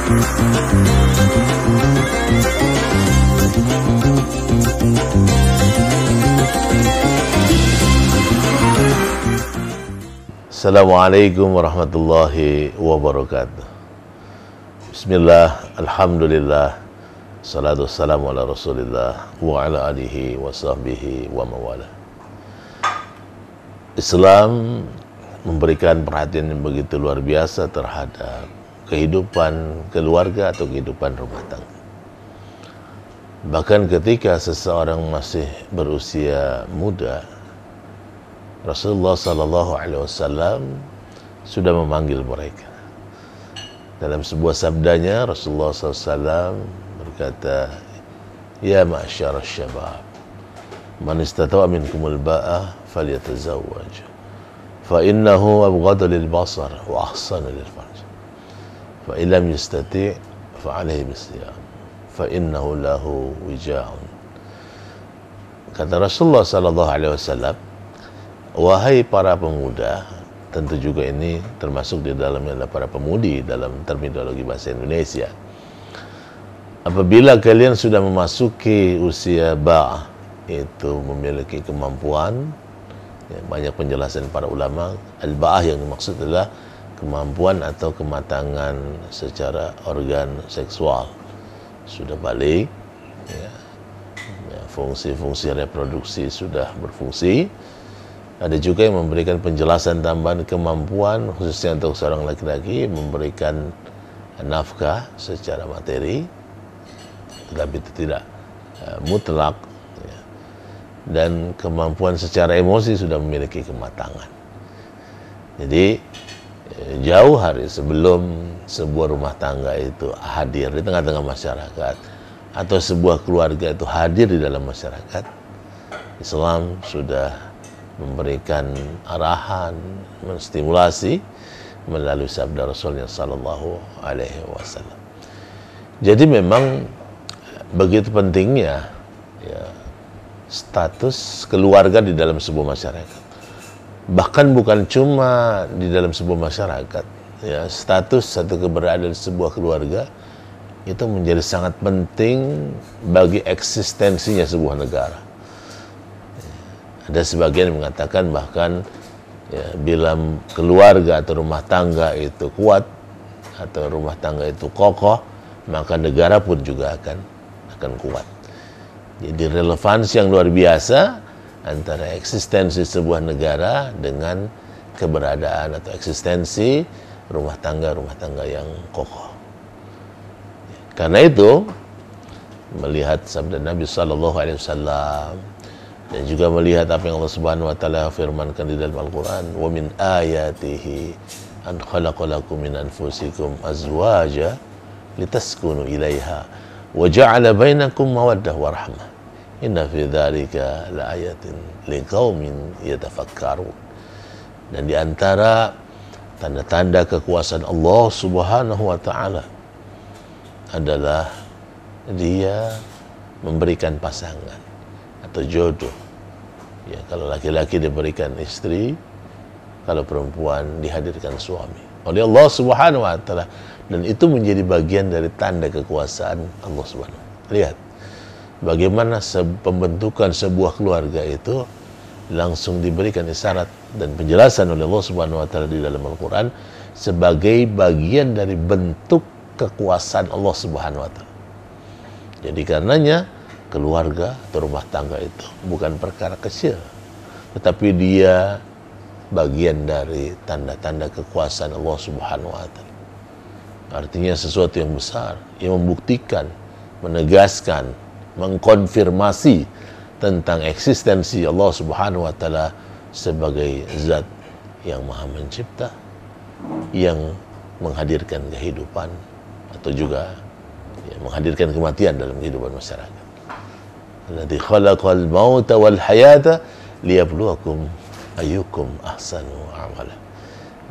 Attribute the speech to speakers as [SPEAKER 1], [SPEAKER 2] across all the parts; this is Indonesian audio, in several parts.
[SPEAKER 1] Assalamualaikum warahmatullahi wabarakatuh. Bismillah, alhamdulillah, salatu wassalamu ala rasulillah wa ala alihi wa sahbihi wa mawala. Islam memberikan perhatian yang begitu luar biasa terhadap kehidupan keluarga atau kehidupan rumah tangga. Bahkan ketika seseorang masih berusia muda, Rasulullah Sallallahu Alaihi Wasallam sudah memanggil mereka. Dalam sebuah sabdanya, Rasulullah SAW berkata, "Ya ma'asyar syabab, man istata'a minkumul ba'ah falyatazawwaj, fa innahu abghadu lil basar wa ahsanu lil farj, fa in lam yastati' fa alayhi bisiyam, fa innahu lahu wija'un." Kata Rasulullah Sallallahu Alaihi Wasallam, wahai para pemuda, tentu juga ini termasuk di dalamnya adalah para pemudi dalam terminologi bahasa Indonesia. Apabila kalian sudah memasuki usia ba'ah, itu memiliki kemampuan, ya, banyak penjelasan para ulama, al-ba'ah yang dimaksud adalah kemampuan atau kematangan secara organ seksual. Sudah balik, ya, fungsi-fungsi reproduksi sudah berfungsi. Ada juga yang memberikan penjelasan tambahan kemampuan khususnya untuk seorang laki-laki memberikan nafkah secara materi, tetapi itu tidak mutlak, ya. Dan kemampuan secara emosi sudah memiliki kematangan. Jadi jauh hari sebelum sebuah rumah tangga itu hadir di tengah-tengah masyarakat atau sebuah keluarga itu hadir di dalam masyarakat, Islam sudah memberikan arahan, menstimulasi melalui sabda Rasulnya Sallallahu Alaihi Wasallam. Jadi memang begitu pentingnya, ya, status keluarga di dalam sebuah masyarakat. Bahkan bukan cuma di dalam sebuah masyarakat, ya, status atau keberadaan sebuah keluarga itu menjadi sangat penting bagi eksistensinya sebuah negara. Ada sebagian yang mengatakan bahkan, ya, bila keluarga atau rumah tangga itu kuat atau rumah tangga itu kokoh, maka negara pun juga akan kuat. Jadi relevansi yang luar biasa antara eksistensi sebuah negara dengan keberadaan atau eksistensi rumah tangga yang kokoh. Karena itu, melihat sabda Nabi Sallallahu Alaihi Wasallam dan juga melihat apa yang Allah Subhanahu wa taala firmankan di dalam Al-Qur'an, "Wa min ayatihi an khalaqalakum min anfusikum azwaja litaskunu ilaiha wa ja'ala bainakum mawaddah wa rahmah. Inna fi dzalika laayatin liqaumin yatafakkarun." Dan di antara tanda-tanda kekuasaan Allah Subhanahu wa taala adalah Dia memberikan pasangan atau jodoh. Ya, kalau laki-laki diberikan istri, kalau perempuan dihadirkan suami oleh Allah Subhanahu wa taala, dan itu menjadi bagian dari tanda kekuasaan Allah Subhanahu. Lihat bagaimana pembentukan sebuah keluarga itu langsung diberikan isyarat dan penjelasan oleh Allah Subhanahu wa taala di dalam Al-Qur'an sebagai bagian dari bentuk kekuasaan Allah Subhanahu wa taala. Jadi karenanya keluarga atau rumah tangga itu bukan perkara kecil, tetapi dia bagian dari tanda-tanda kekuasaan Allah Subhanahu wa taala. Artinya sesuatu yang besar yang membuktikan, menegaskan, mengkonfirmasi tentang eksistensi Allah Subhanahu wa taala sebagai zat yang Maha Mencipta, yang menghadirkan kehidupan atau juga, ya, menghadirkan kematian dalam kehidupan masyarakat. Alladzi khalaqal mauta wal hayata liyabluwakum ayyukum ahsanu amala.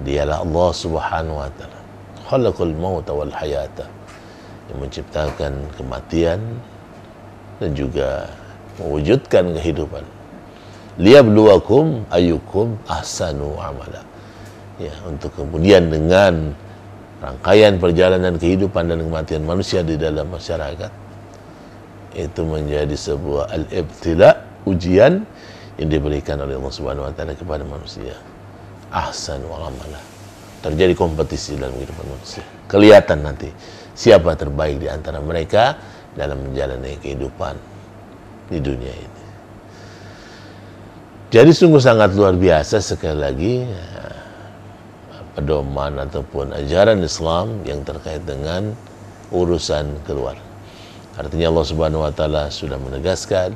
[SPEAKER 1] Dialah Allah Subhanahu wa taala, khalaqal mauta wal hayata, yang menciptakan kematian dan juga mewujudkan kehidupan. Liyabluwakum ayyukum ahsanu amala. Ya, untuk kemudian dengan rangkaian perjalanan kehidupan dan kematian manusia di dalam masyarakat itu menjadi sebuah al-ibtila, ujian yang diberikan oleh Allah Subhanahu wa taala kepada manusia. Ahsan wa amalah. Terjadi kompetisi dalam kehidupan manusia. Kelihatan nanti siapa terbaik di antara mereka dalam menjalani kehidupan di dunia ini. Jadi sungguh sangat luar biasa sekali lagi pedoman ataupun ajaran Islam yang terkait dengan urusan keluarga. Artinya Allah Subhanahu wa taala sudah menegaskan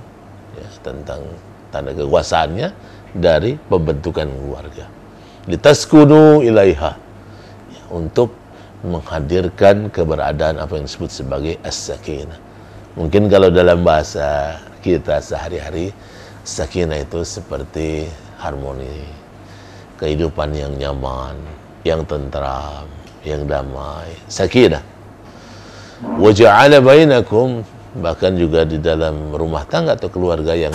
[SPEAKER 1] ya, tentang tanda kekuasaannya dari pembentukan keluarga. Litaskunu ilaiha, ya, untuk menghadirkan keberadaan apa yang disebut sebagai as-sakinah. Mungkin kalau dalam bahasa kita sehari-hari, sakinah itu seperti harmoni, kehidupan yang nyaman, yang tentram, yang damai, sakinah. Wa ja'ala bainakum, bahkan juga di dalam rumah tangga atau keluarga yang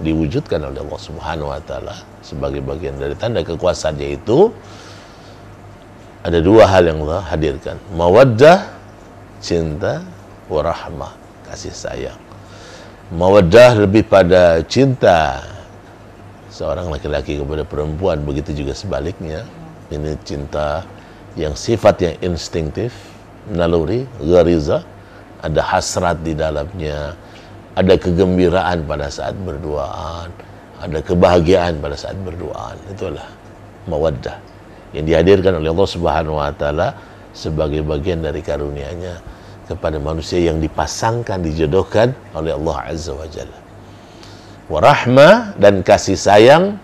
[SPEAKER 1] diwujudkan oleh Allah Subhanahu wa taala sebagai bagian dari tanda kekuasaan, yaitu ada dua hal yang Allah hadirkan, mawaddah, cinta, wa rahmah, kasih sayang. Mawaddah lebih pada cinta seorang laki-laki kepada perempuan, begitu juga sebaliknya. Ini cinta yang sifatnya instingtif, naluri, ghariza, ada hasrat di dalamnya, ada kegembiraan pada saat berduaan, ada kebahagiaan pada saat berduaan. Itulah mawaddah yang dihadirkan oleh Allah Subhanahu wa taala sebagai bagian dari karunia-Nya kepada manusia yang dipasangkan, dijodohkan oleh Allah Azza wa Jalla. Warahmah, dan kasih sayang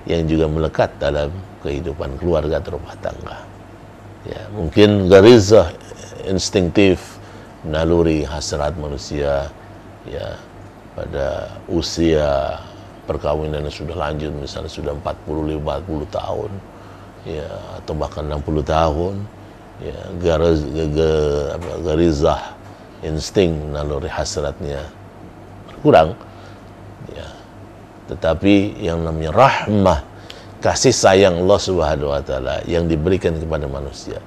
[SPEAKER 1] yang juga melekat dalam kehidupan keluarga atau rumah tangga. Ya, mungkin garizah, instingtif, naluri, hasrat manusia ya pada usia perkawinan yang sudah lanjut, misalnya sudah 40-50 tahun ya, atau bahkan 60 tahun ya, garizah, insting, naluri hasratnya berkurang ya. Tetapi yang namanya rahmah, kasih sayang Allah Subhanahu wa taala yang diberikan kepada manusia,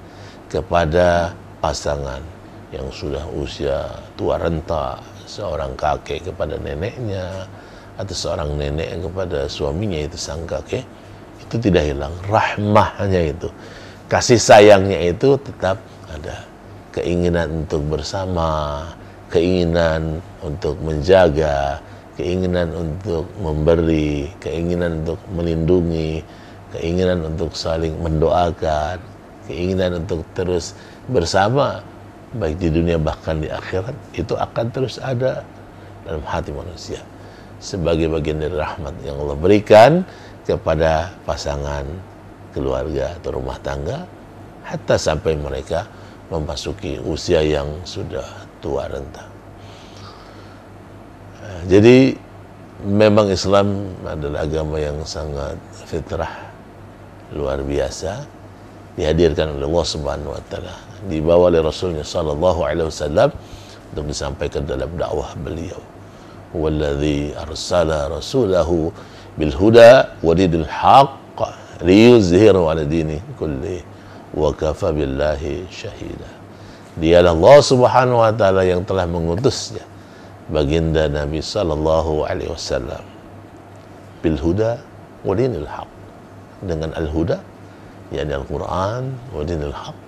[SPEAKER 1] kepada pasangan yang sudah usia tua renta, seorang kakek kepada neneknya, atau seorang nenek kepada suaminya, itu sang kakek, itu tidak hilang. Rahmahnya itu, kasih sayangnya itu tetap ada. Keinginan untuk bersama, keinginan untuk menjaga, keinginan untuk memberi, keinginan untuk melindungi, keinginan untuk saling mendoakan, keinginan untuk terus bersama, baik di dunia bahkan di akhirat, itu akan terus ada dalam hati manusia sebagai bagian dari rahmat yang Allah berikan kepada pasangan, keluarga atau rumah tangga, hatta sampai mereka memasuki usia yang sudah tua renta. Jadi memang Islam adalah agama yang sangat fitrah, luar biasa, dihadirkan oleh Allah Subhanahu wa taala, dibawa oleh Rasulnya sallallahu alaihi wasallam untuk disampaikan dalam dakwah beliau. Walladzi arsala rasulahu bil huda wa dinil haqq liyuzhiru 'ala dini kulli wa kafa billahi syahida. Dialah Allah Subhanahu wa taala yang telah mengutusnya, baginda Nabi sallallahu alaihi wasallam, bil huda wa dinil haq, dengan al huda yakni Al-Qur'an, wa dinil haq,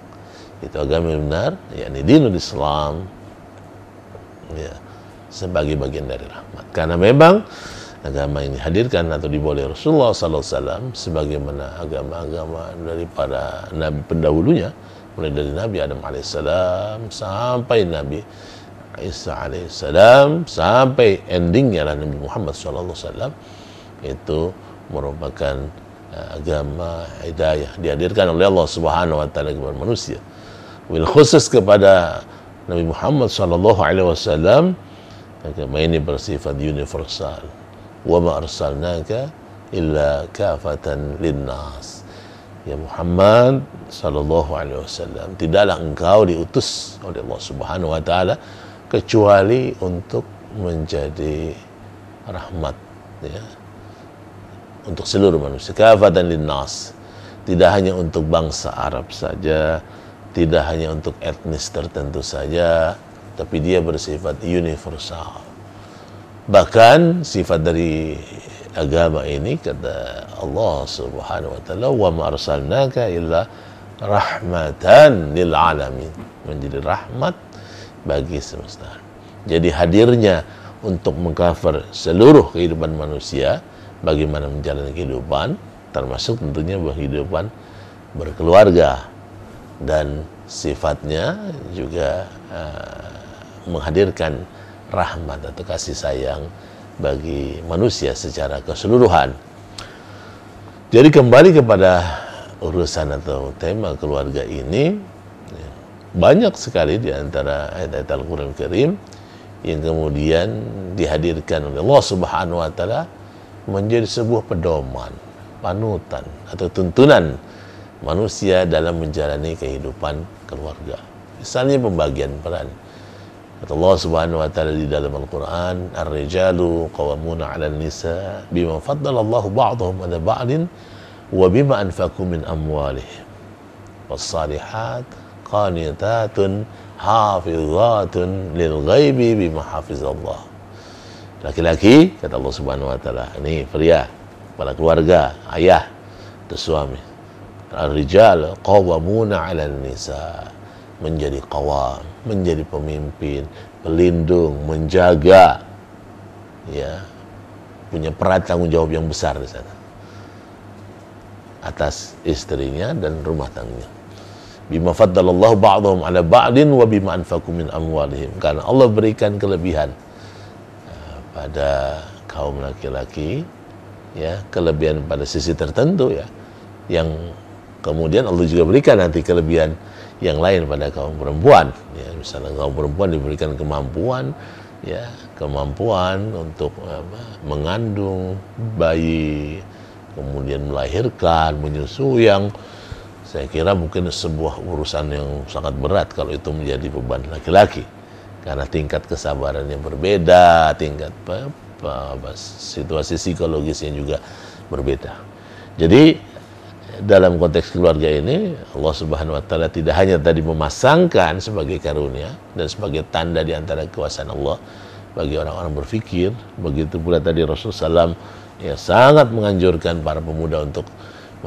[SPEAKER 1] itu agama yang benar, yakni dinul Islam ya, sebagai bagian dari rahmat. Karena memang agama ini dihadirkan atau dibawa oleh Rasulullah sallallahu alaihi wasallam sebagaimana agama-agama daripada nabi pendahulunya, mulai dari Nabi Adam alaihissalam sampai Nabi Isa alaihissalam sampai endingnya lah Nabi Muhammad SAW, itu merupakan agama hidayah, dihadirkan oleh Allah Subhanahu wa taala kepada manusia. Bil khusus kepada Nabi Muhammad SAW, agama ini bersifat universal. Wa ma arsalnaka illa kafatan linnas. Ya Muhammad SAW, tidaklah engkau diutus oleh Allah Subhanahu wa taala kecuali untuk menjadi rahmat ya, untuk seluruh manusia, kafatan linnas, tidak hanya untuk bangsa Arab saja tidak hanya untuk etnis tertentu saja, tapi dia bersifat universal. Bahkan sifat dari agama ini, kata Allah Subhanahu wa taala, wa ma arsalnaka illa rahmatan lil alamin, menjadi rahmat bagi semesta. Jadi hadirnya untuk mengcover seluruh kehidupan manusia, bagaimana menjalani kehidupan, termasuk tentunya kehidupan berkeluarga, dan sifatnya juga menghadirkan rahmat atau kasih sayang bagi manusia secara keseluruhan. Jadi kembali kepada urusan atau tema keluarga ini, banyak sekali di antara ayat-ayat Al-Quran Karim yang kemudian dihadirkan oleh Allah Subhanahu wa taala menjadi sebuah pedoman, panutan atau tuntunan manusia dalam menjalani kehidupan keluarga. Misalnya pembagian peran. Kata Allah Subhanahu wa taala di dalam Al-Qur'an, "Ar-rijalu qawwamuna 'alan nisa bima faddala Allahu ba'dahum 'ala ba'din wa bima anfaqu min amwalihim. Was-salihat qanitatun hafizatun lil ghaibi bima hafizallah." Laki-laki, kata Allah Subhanahu wa taala, ini pria, kepala keluarga, ayah atau suami. Ar-rijal qawwamuna 'alan nisa, menjadi qawam, menjadi pemimpin, pelindung, menjaga, ya, punya peran tanggung jawab yang besar di sana atas istrinya dan rumah tangganya. Bima faddalallahu ba'dahum 'ala ba'din wa bima anfaqu min amwalihim, karena Allah berikan kelebihan pada kaum laki-laki, ya, kelebihan pada sisi tertentu, ya, yang kemudian Allah juga berikan nanti kelebihan yang lain pada kaum perempuan, ya, misalnya kaum perempuan diberikan kemampuan, ya, kemampuan untuk mengandung bayi, kemudian melahirkan, menyusui, yang saya kira mungkin sebuah urusan yang sangat berat kalau itu menjadi beban laki-laki, karena tingkat kesabaran yang berbeda, tingkat situasi psikologisnya juga berbeda. Jadi dalam konteks keluarga ini, Allah Subhanahu wa taala tidak hanya tadi memasangkan sebagai karunia dan sebagai tanda di antara kekuasaan Allah bagi orang-orang berfikir, begitu pula tadi Rasulullah SAW ya sangat menganjurkan para pemuda untuk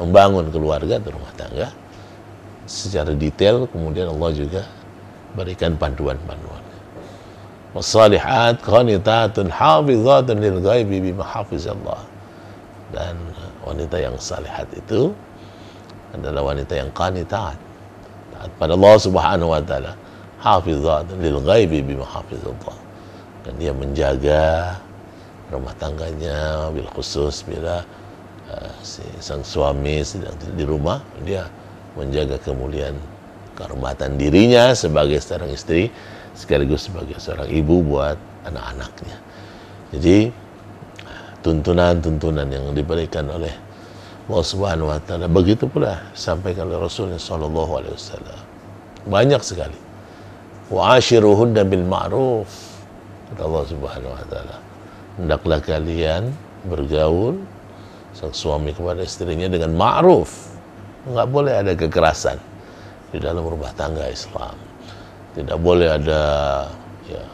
[SPEAKER 1] membangun keluarga atau rumah tangga secara detail. Kemudian Allah juga berikan panduan-panduan. Was-salihat qanitatun hafizatun lil ghaibi bima hafizallah. Dan wanita yang salihat itu adalah wanita yang qanitat, taat pada Allah Subhanahu wa taala, hafizatun lil ghaibi bima hafizallah. Dan dia menjaga rumah tangganya, bil khusus bila sang suami sedang di rumah, dia menjaga kemuliaan kehormatan dirinya sebagai seorang istri sekaligus sebagai seorang ibu buat anak-anaknya. Jadi tuntunan-tuntunan yang diberikan oleh Allah Subhanahu wa taala begitu pula sampaikan oleh Rasulullah sallallahu alaihi wasallam. Banyak sekali. Wa ashiruhunna bil ma'ruf, kata Allah Subhanahu wa taala. Hendaklah kalian bergaul sang suami kepada istrinya dengan ma'ruf. Enggak boleh ada kekerasan di dalam rumah tangga Islam. Tidak boleh ada, ya,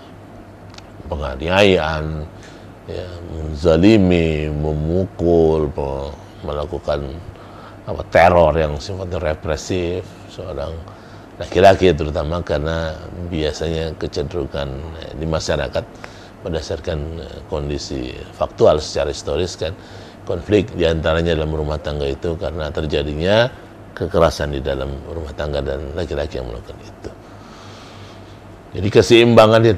[SPEAKER 1] penganiayaan, ya, menzalimi, memukul, melakukan teror yang sifatnya represif seorang laki-laki, terutama karena biasanya kecenderungan di masyarakat berdasarkan kondisi faktual secara historis kan, konflik diantaranya dalam rumah tangga itu karena terjadinya kekerasan di dalam rumah tangga dan laki-laki yang melakukan itu. Jadi keseimbangan dia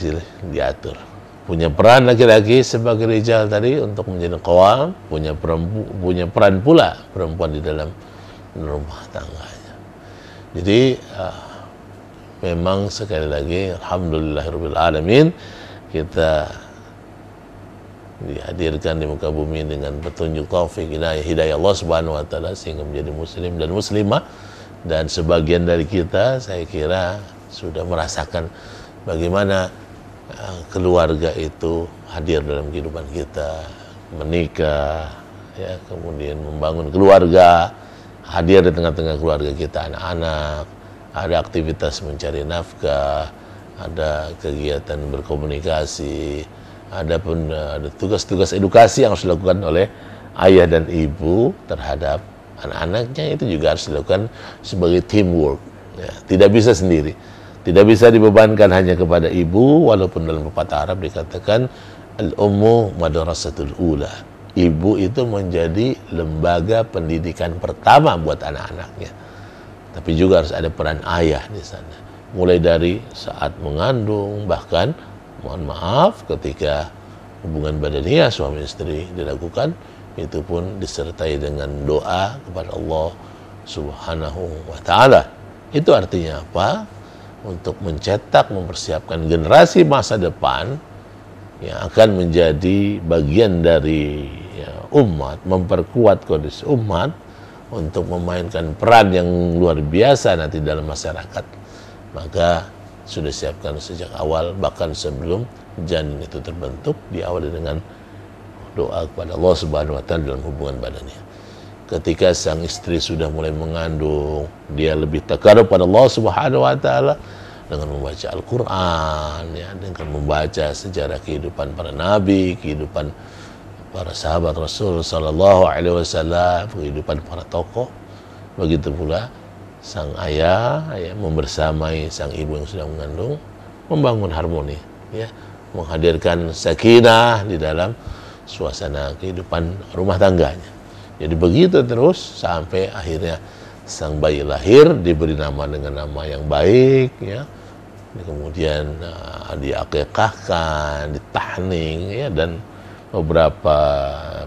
[SPEAKER 1] diatur. Punya peran laki-laki sebagai rijal tadi untuk menjadi qawam, punya peran pula perempuan di dalam rumah tangganya. Jadi memang sekali lagi alhamdulillahirabbil alamin kita dihadirkan di muka bumi dengan petunjuk taufik hidayah Allah Subhanahu wa taala sehingga menjadi muslim dan muslimah, dan sebagian dari kita saya kira sudah merasakan bagaimana keluarga itu hadir dalam kehidupan kita, menikah, ya, kemudian membangun keluarga, hadir di tengah-tengah keluarga kita, anak-anak, ada aktivitas mencari nafkah, ada kegiatan berkomunikasi, ada tugas-tugas edukasi yang harus dilakukan oleh ayah dan ibu terhadap anak-anaknya, itu juga harus dilakukan sebagai teamwork. Ya, tidak bisa sendiri, tidak bisa dibebankan hanya kepada ibu, walaupun dalam pepatah Arab dikatakan al-ummu madrasatul ula. Ibu itu menjadi lembaga pendidikan pertama buat anak-anaknya. Tapi juga harus ada peran ayah di sana. Mulai dari saat mengandung, bahkan mohon maaf ketika hubungan badaniah suami istri dilakukan, itu pun disertai dengan doa kepada Allah Subhanahu wa ta'ala. Itu artinya apa? Untuk mencetak, mempersiapkan generasi masa depan yang akan menjadi bagian dari umat, memperkuat kondisi umat untuk memainkan peran yang luar biasa nanti dalam masyarakat. Maka sudah siapkan sejak awal, bahkan sebelum janin itu terbentuk, diawali dengan doa kepada Allah Subhanahu wa ta'ala dalam hubungan badaniah. Ketika sang istri sudah mulai mengandung, dia lebih takarub pada Allah Subhanahu wa ta'ala dengan membaca Al-Quran, ya, dengan membaca sejarah kehidupan para nabi, kehidupan para sahabat Rasul sallallahu alaihi wasallam, kehidupan para tokoh. Begitu pula sang ayah, ya, membersamai sang ibu yang sedang mengandung, membangun harmoni, ya, menghadirkan sakinah di dalam suasana kehidupan rumah tangganya. Jadi begitu terus sampai akhirnya sang bayi lahir, diberi nama dengan nama yang baik, ya. Kemudian diakikahkan, ditahning, ya, dan beberapa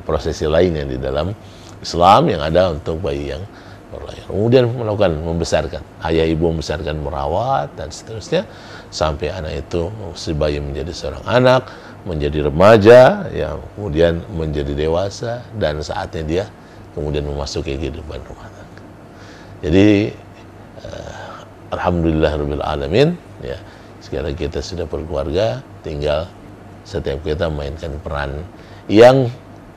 [SPEAKER 1] prosesi lainnya di dalam Islam yang ada untuk bayi yang berlahir. Kemudian melakukan membesarkan, ayah ibu membesarkan, merawat dan seterusnya sampai anak itu, si bayi menjadi seorang anak, menjadi remaja, ya, kemudian menjadi dewasa, dan saatnya dia kemudian memasuki kehidupan rumah tangga. Jadi alhamdulillahirabbil alamin, ya, sekarang kita sudah berkeluarga, tinggal setiap kita mainkan peran yang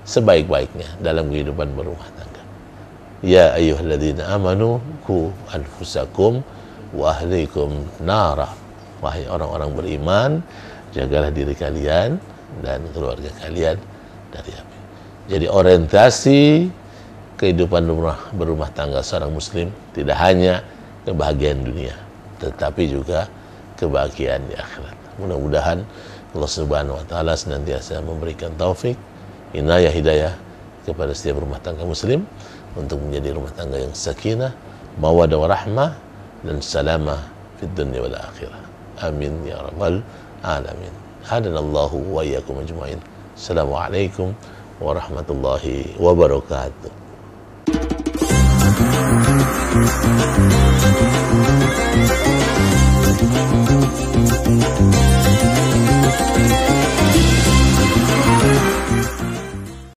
[SPEAKER 1] sebaik-baiknya dalam kehidupan berumah tangga. Ya ayyuhalladzina amanu qu anfusakum wa ahlikum nara. Wahai orang-orang beriman, jagalah diri kalian dan keluarga kalian dari api. Jadi orientasi kehidupan berumah tangga seorang muslim tidak hanya kebahagiaan dunia, tetapi juga kebahagiaan di akhirat. Mudah-mudahan Allah Subhanahu wa ta'ala senantiasa memberikan taufik, inayah, hidayah kepada setiap rumah tangga muslim untuk menjadi rumah tangga yang sakinah, mawaddah warahmah, dan salamah fid dunya wal akhirah. Amin ya rabbal alamin. Hadanallahu wa iyyakum ajmain. Assalamualaikum warahmatullahi wabarakatuh.